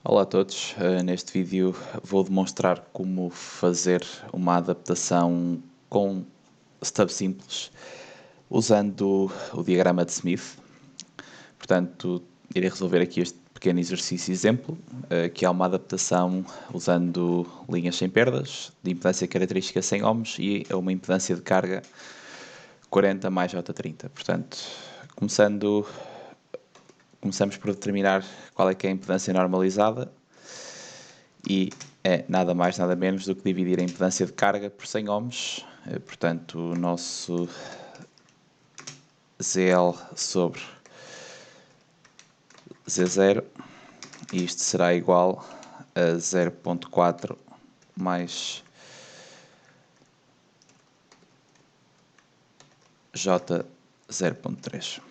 Olá a todos, neste vídeo vou demonstrar como fazer uma adaptação com stub simples usando o diagrama de Smith. Portanto, irei resolver aqui este pequeno exercício exemplo, que é uma adaptação usando linhas sem perdas, de impedância característica 100 ohms e a uma impedância de carga 40 mais J30. Portanto, começamos por determinar qual é que é a impedância normalizada e é nada mais nada menos do que dividir a impedância de carga por 100 ohms, portanto o nosso ZL sobre Z0, e isto será igual a 0.4 mais J 0.3.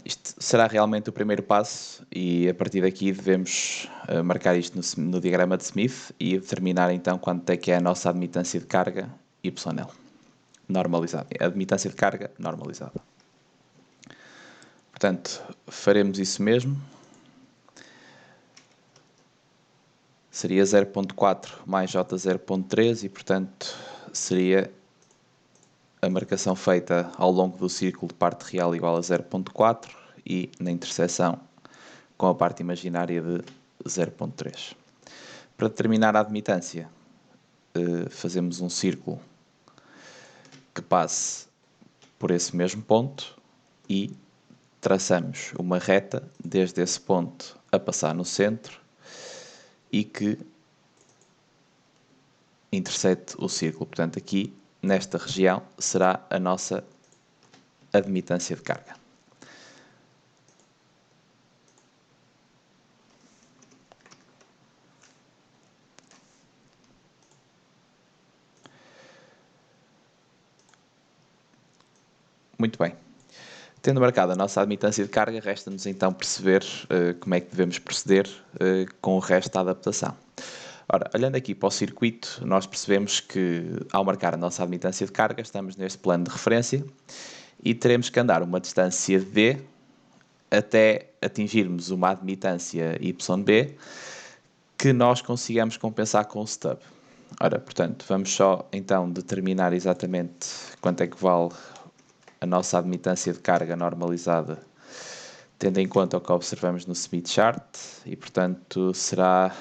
Isto será realmente o primeiro passo e a partir daqui devemos marcar isto no diagrama de Smith e determinar então quanto é que é a nossa admitância de carga YL normalizada. Admitância de carga normalizada. Portanto, faremos isso mesmo. Seria 0.4 mais J 0.3 e, portanto, seria a marcação feita ao longo do círculo de parte real igual a 0.4 e na interseção com a parte imaginária de 0.3. Para determinar a admitância, fazemos um círculo que passe por esse mesmo ponto e traçamos uma reta desde esse ponto a passar no centro e que intersete o círculo. Portanto, aqui nesta região será a nossa admitância de carga. Muito bem. Tendo marcado a nossa admitância de carga, resta-nos então perceber como é que devemos proceder com o resto da adaptação. Ora, olhando aqui para o circuito, nós percebemos que ao marcar a nossa admitância de carga, estamos neste plano de referência e teremos que andar uma distância d até atingirmos uma admitância YB que nós consigamos compensar com o stub. Ora, portanto, vamos só então determinar exatamente quanto é que vale a nossa admitância de carga normalizada, tendo em conta o que observamos no Smith Chart, e portanto será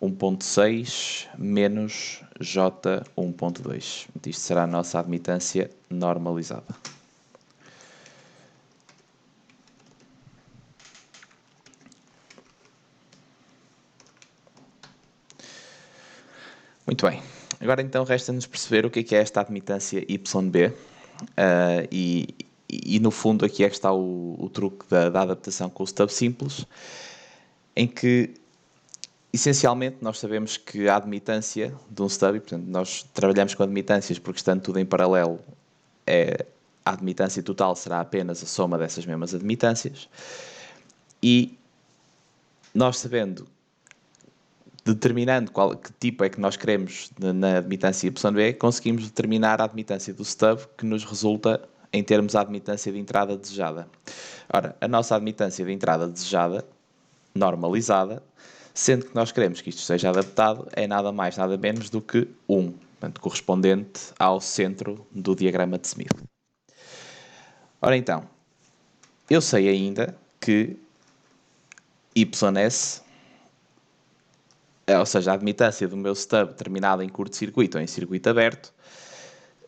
1.6 menos J 1.2. Isto será a nossa admitância normalizada. Muito bem. Agora então resta-nos perceber o que é esta admitância YB e no fundo aqui é que está o truque da adaptação com o stub simples, em que essencialmente nós sabemos que a admitância de um stub, e portanto nós trabalhamos com admitâncias porque estando tudo em paralelo, a admitância total será apenas a soma dessas mesmas admitâncias, e nós sabendo, determinando que tipo é que nós queremos na admitância YB, conseguimos determinar a admitância do stub que nos resulta em termos a admitância de entrada desejada. Ora, a nossa admitância de entrada desejada, normalizada, sendo que nós queremos que isto seja adaptado, é nada mais, nada menos do que 1, portanto, correspondente ao centro do diagrama de Smith. Ora então, eu sei ainda que YS, ou seja, a admitância do meu stub terminada em curto-circuito ou em circuito aberto,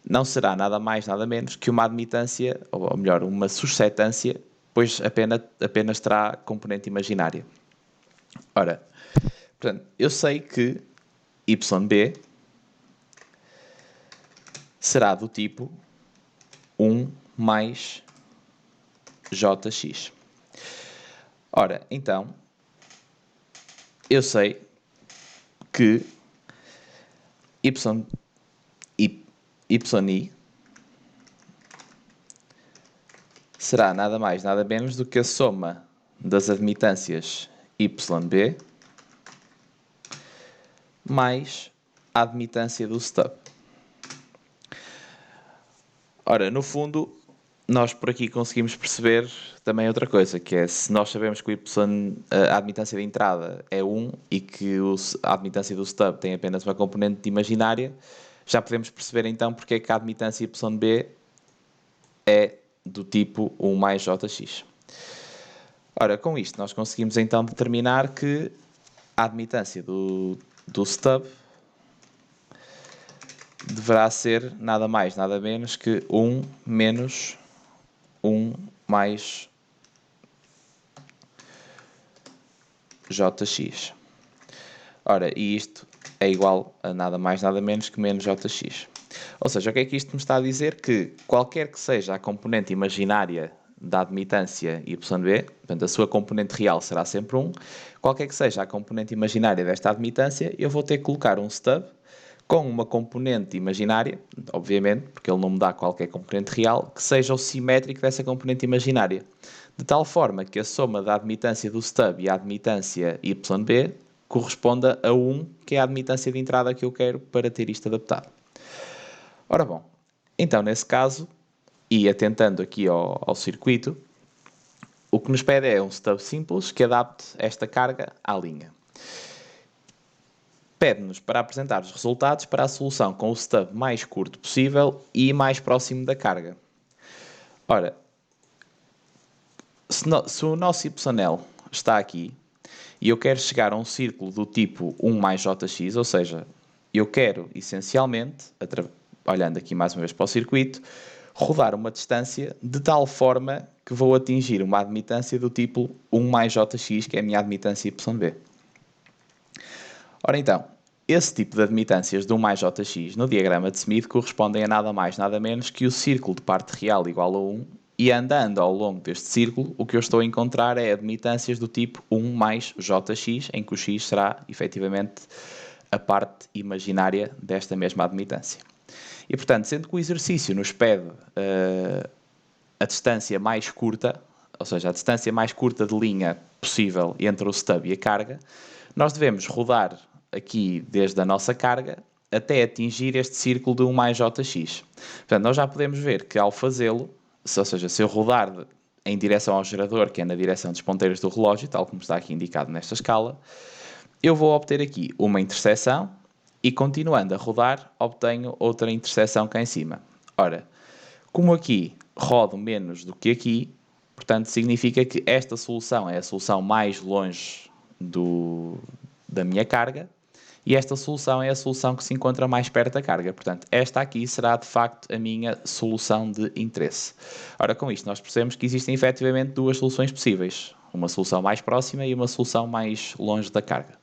não será nada mais, nada menos que uma admitância, ou melhor, uma suscetância, pois apenas terá componente imaginária. Ora, portanto, eu sei que YB será do tipo 1 mais JX. Ora, então, eu sei que YI será nada mais, nada menos do que a soma das admitâncias YB mais a admitância do stub. Ora, no fundo, nós por aqui conseguimos perceber também outra coisa, que é se nós sabemos que o y, a admitância de entrada é 1 e que a admitância do stub tem apenas uma componente imaginária, já podemos perceber então porque é que a admitância yb é do tipo 1 mais jx. Ora, com isto nós conseguimos então determinar que a admitância do stub deverá ser nada mais, nada menos que 1 menos 1 mais jx. Ora, e isto é igual a nada mais, nada menos que menos jx. Ou seja, o que é que isto me está a dizer? Que qualquer que seja a componente imaginária da admitância yb, portanto, a sua componente real será sempre 1, qualquer que seja a componente imaginária desta admitância, eu vou ter que colocar um stub com uma componente imaginária, obviamente, porque ele não me dá qualquer componente real, que seja o simétrico dessa componente imaginária. De tal forma que a soma da admitância do stub e a admitância yb corresponda a 1, que é a admitância de entrada que eu quero para ter isto adaptado. Ora bom, então nesse caso, e atentando aqui ao circuito, o que nos pede é um stub simples que adapte esta carga à linha. Pede-nos para apresentar os resultados para a solução com o stub mais curto possível e mais próximo da carga. Ora, se o nosso YL está aqui e eu quero chegar a um círculo do tipo 1 mais jx, ou seja, eu quero essencialmente, olhando aqui mais uma vez para o circuito, rodar uma distância de tal forma que vou atingir uma admitância do tipo 1 mais jx, que é a minha admitância yb. Ora então, esse tipo de admitâncias de 1 mais jx no diagrama de Smith correspondem a nada mais nada menos que o círculo de parte real igual a 1, e andando ao longo deste círculo, o que eu estou a encontrar é admitâncias do tipo 1 mais jx, em que o x será efetivamente a parte imaginária desta mesma admitância. E portanto, sendo que o exercício nos pede a distância mais curta, ou seja, a distância mais curta de linha possível entre o stub e a carga, nós devemos rodar aqui desde a nossa carga até atingir este círculo de 1 mais jx. Portanto, nós já podemos ver que ao fazê-lo, ou seja, se eu rodar em direção ao gerador, que é na direção dos ponteiros do relógio, tal como está aqui indicado nesta escala, eu vou obter aqui uma interseção e, continuando a rodar, obtenho outra interseção cá em cima. Ora, como aqui rodo menos do que aqui, portanto, significa que esta solução é a solução mais longe da minha carga, e esta solução é a solução que se encontra mais perto da carga. Portanto, esta aqui será de facto a minha solução de interesse. Ora, com isto nós percebemos que existem efetivamente duas soluções possíveis. Uma solução mais próxima e uma solução mais longe da carga.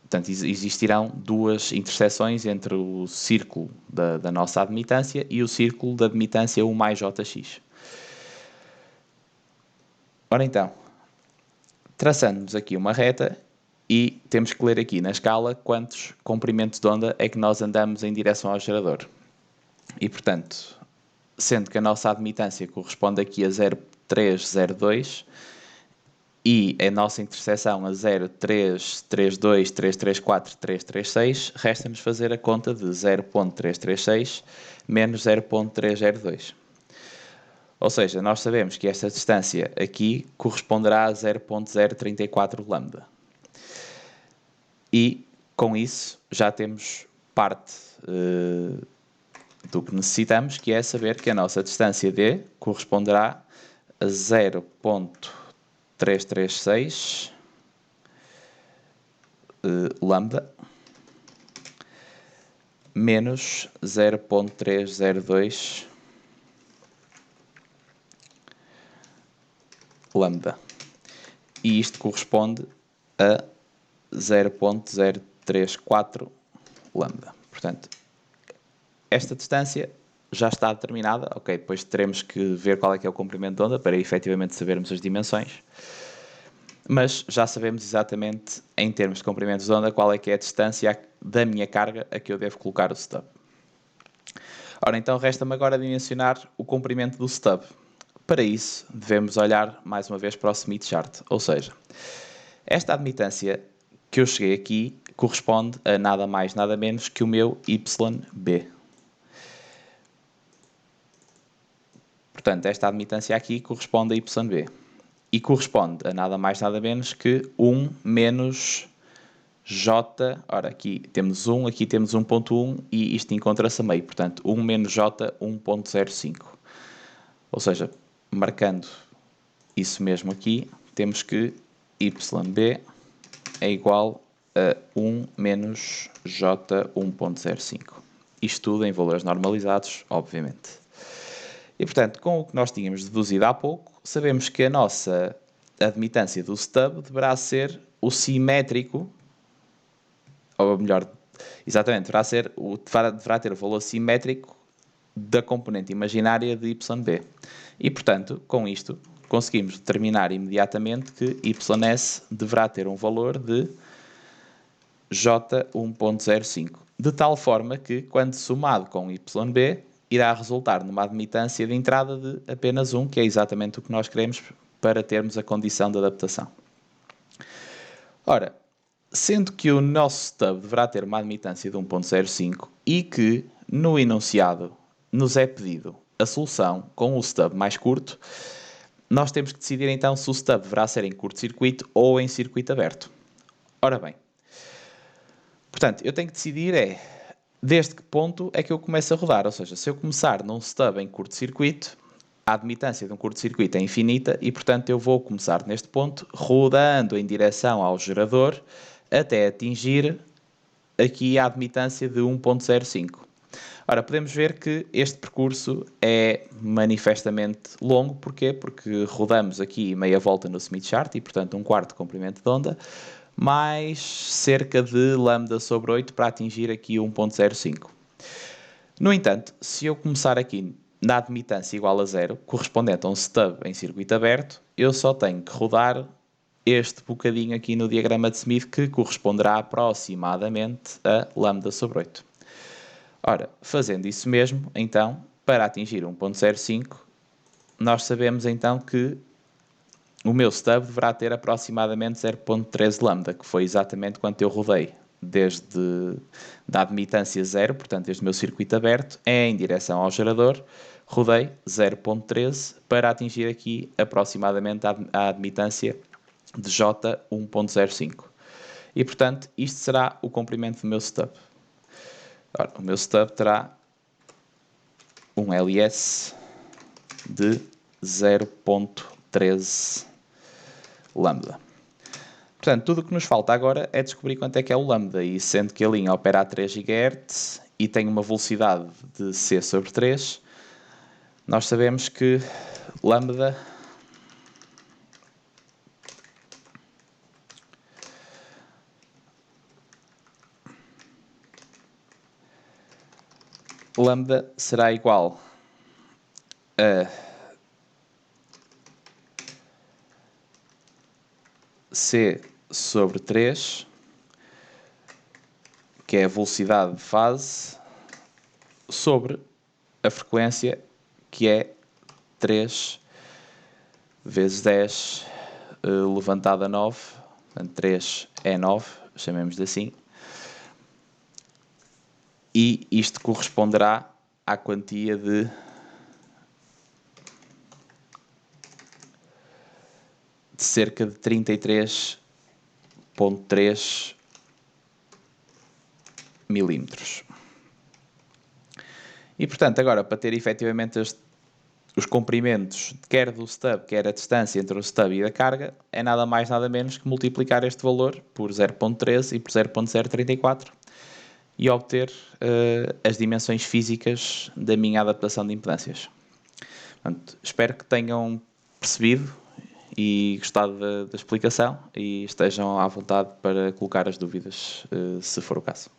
Portanto, existirão duas interseções entre o círculo da nossa admitância e o círculo da admitância 1 mais jx. Ora então, traçando-nos aqui uma reta, e temos que ler aqui na escala quantos comprimentos de onda é que nós andamos em direção ao gerador. E, portanto, sendo que a nossa admitância corresponde aqui a 0,302 e a nossa interseção a 0,332, 334, 336, resta-nos fazer a conta de 0,336 menos 0,302. Ou seja, nós sabemos que esta distância aqui corresponderá a 0,034 lambda. E, com isso, já temos parte do que necessitamos, que é saber que a nossa distância D corresponderá a 0,336 lambda menos 0,302 lambda. E isto corresponde a 0,034 lambda. Portanto, esta distância já está determinada. Ok, depois teremos que ver qual é que é o comprimento de onda para efetivamente sabermos as dimensões. Mas já sabemos exatamente, em termos de comprimento de onda, qual é que é a distância da minha carga a que eu devo colocar o stub. Ora, então resta-me agora dimensionar o comprimento do stub. Para isso, devemos olhar mais uma vez para o Smith chart. Ou seja, esta admitância que eu cheguei aqui corresponde a nada mais, nada menos que o meu YB. portanto, esta admitância aqui corresponde a YB. E corresponde a nada mais nada menos que 1 menos J, ora, aqui temos 1, aqui temos 1.1 e isto encontra-se a meio, portanto, 1 menos J 1.05. Ou seja, marcando isso mesmo aqui, temos que YB é igual a 1 menos J 1.05. Isto tudo em valores normalizados, obviamente. E, portanto, com o que nós tínhamos deduzido há pouco, sabemos que a nossa admitância do stub deverá ser o simétrico, ou melhor, exatamente, deverá ter o valor simétrico da componente imaginária de YB. E, portanto, com isto, conseguimos determinar imediatamente que YS deverá ter um valor de J 1.05, de tal forma que, quando somado com YB, irá resultar numa admitância de entrada de apenas 1, que é exatamente o que nós queremos para termos a condição de adaptação. Ora, sendo que o nosso stub deverá ter uma admitância de 1.05 e que, no enunciado, nos é pedido a solução com o stub mais curto, nós temos que decidir então se o stub deverá ser em curto-circuito ou em circuito aberto. Ora bem, portanto, eu tenho que decidir desde que ponto é que eu começo a rodar. Ou seja, se eu começar num stub em curto-circuito, a admitância de um curto-circuito é infinita e, portanto, eu vou começar neste ponto, rodando em direção ao gerador até atingir aqui a admitância de 1.05. Ora, podemos ver que este percurso é manifestamente longo. Porquê? Porque rodamos aqui meia volta no Smith chart e, portanto, um quarto de comprimento de onda, mais cerca de lambda sobre 8 para atingir aqui 1.05. No entanto, se eu começar aqui na admitância igual a 0, correspondente a um stub em circuito aberto, eu só tenho que rodar este bocadinho aqui no diagrama de Smith, que corresponderá aproximadamente a lambda sobre 8. Ora, fazendo isso mesmo, então, para atingir 1.05, nós sabemos então que o meu stub deverá ter aproximadamente 0.13 lambda, que foi exatamente quanto eu rodei desde da admitância 0, portanto, desde o meu circuito aberto, em direção ao gerador, rodei 0.13 para atingir aqui aproximadamente a admitância de J 1.05. E, portanto, isto será o comprimento do meu stub. Ora, o meu stub terá um LS de 0.13 lambda. Portanto, tudo o que nos falta agora é descobrir quanto é que é o lambda, e sendo que a linha opera a 3 GHz e tem uma velocidade de C sobre 3, nós sabemos que lambda será igual a C sobre 3, que é a velocidade de fase, sobre a frequência, que é 3 vezes 10 levantado a 9, portanto 3 é 9, chamemos-lhe assim, e isto corresponderá à quantia de cerca de 33,3 milímetros. E, portanto, agora, para ter efetivamente os comprimentos, quer do stub, quer a distância entre o stub e a carga, é nada mais, nada menos que multiplicar este valor por 0.13 e por 0.034 e obter as dimensões físicas da minha adaptação de impedâncias. Portanto, espero que tenham percebido e gostado da explicação e estejam à vontade para colocar as dúvidas, se for o caso.